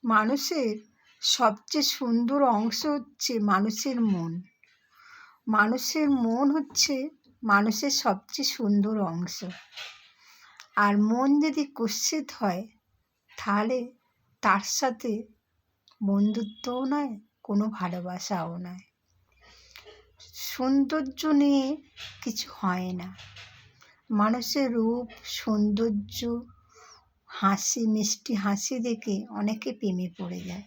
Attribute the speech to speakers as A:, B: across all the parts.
A: মানুষের সবচেয়ে সুন্দর অংশ হচ্ছে মানুষের মন। মানুষের মন হচ্ছে মানুষের সবচেয়ে সুন্দর অংশ। আর মন যদি কুৎসিত হয় তাহলে তার সাথে বন্ধুত্বও নয়, কোনো ভালোবাসাও নয়। সৌন্দর্য নিয়ে কিছু হয় না। মানুষের রূপ, সৌন্দর্য, হাসি, মিষ্টি হাসি দেখে অনেকে প্রেমে পড়ে যায়,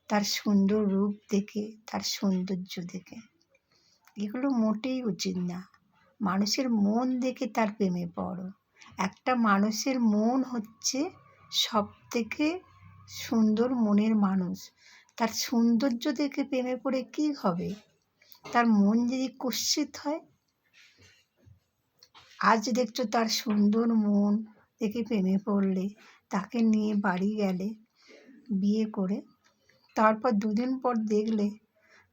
A: তার সুন্দর রূপ দেখে, তার সৌন্দর্য দেখে। এগুলো মোটেই উচিত না। মানুষের মন দেখে তার প্রেমে পড়ো। একটা মানুষের মন হচ্ছে সবথেকে সুন্দর মনের মানুষ। তার সৌন্দর্য দেখে প্রেমে পড়ে কী হবে? তার মন যদি কুৎসিত হয়, আজ দেখছো তার সুন্দর মন দেখে প্রেমে পড়লে, তাকে নিয়ে বাড়ি গেলে বিয়ে করে, তারপর দুদিন পর দেখলে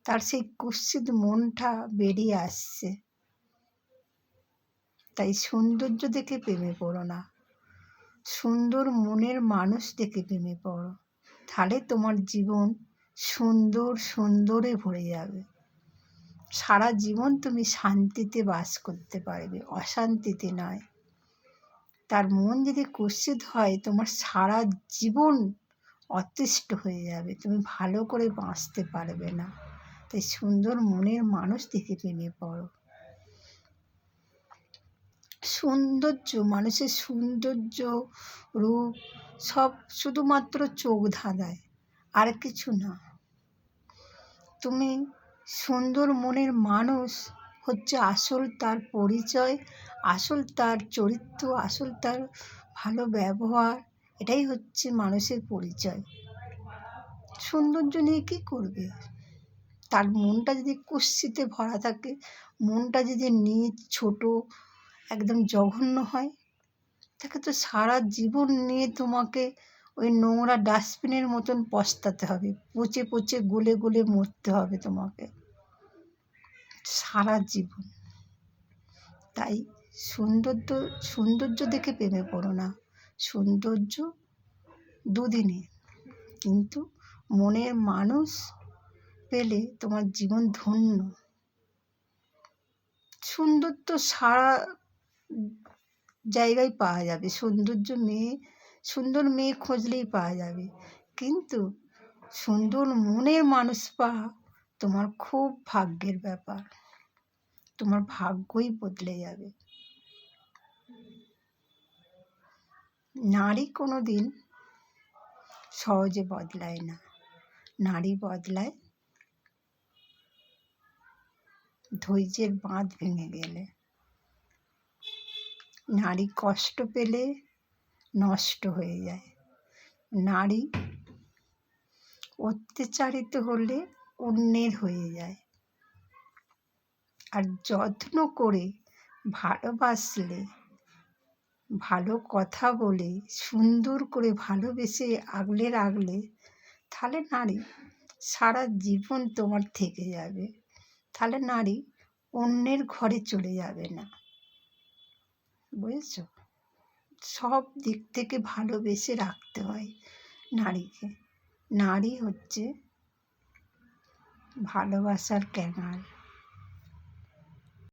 A: তার সেই কুৎসিত মনটা বেরিয়ে আসছে। তাই সৌন্দর্য দেখে প্রেমে পড়ো না, সুন্দর মনের মানুষ দেখে প্রেমে পড়ো। তাহলে তোমার জীবন সুন্দরে ভরে যাবে। সারা জীবন তুমি শান্তিতে বাস করতে পারবে, অশান্তিতে নয়। তার মন যদি কুৎসিত হয়, তোমার সারা জীবন অতিষ্ঠ হয়ে যাবে, তুমি ভালো করে বাঁচতে পারবে না। তাই সুন্দর মনের মানুষ দেখে প্রেমে পড়ো। সৌন্দর্য, মানুষের সৌন্দর্য, রূপ সব শুধুমাত্র চোখ ধাঁধায়, আর কিছু না। তুমি সুন্দর মনের মানুষ হচ্ছে আসল তার পরিচয়, আসল তার চরিত্র, আসল তার ভালো ব্যবহার। এটাই হচ্ছে মানুষের পরিচয়। সৌন্দর্য নিয়ে কী করবে? তার মনটা যদি কুৎসিতে ভরা থাকে, মনটা যদি নীচ, ছোট, একদম জঘন্য হয়, তাকে তো সারা জীবন নিয়ে তোমাকে ওই নোংরা ডাস্টবিনের মতন পস্তাতে হবে, পচে পচে গলে গলে মরতে হবে তোমাকে সারা জীবন। তাই সৌন্দর্য দেখে প্রেমে পড়ো না। সৌন্দর্য দুদিনে, কিন্তু মনের মানুষ পেলে তোমার জীবন ধন্য। সৌন্দর্য সারা জায়গায় পাওয়া যাবে, সুন্দর মেয়ে খুঁজলেই পাওয়া যাবে, কিন্তু সুন্দর মনের মানুষ পাওয়া তোমার খুব ভাগ্যের ব্যাপার। তোমার ভাগ্যই বদলে যাবে। নারী কোনো দিন সহজে বদলায় না। নারী বদলায় ধৈর্যের বাঁধ ভেঙে গেলে। নারী কষ্ট পেলে নষ্ট হয়ে যায়। নারী অত্যাচারিত হলে অন্যের হয়ে যায়। আর যত্ন করে ভালোবাসলে, ভালো কথা বলে, সুন্দর করে ভালোবেসে আগলে রাখলে, তাহলে নারী সারা জীবন তোমার থেকে যাবে। তাহলে নারী অন্যের ঘরে চলে যাবে না। বুঝেছ? সব দিক থেকে ভালোবেসে রাখতে হয় নারীকে। নারী হচ্ছে ভালোবাসার ক্যাঙাল।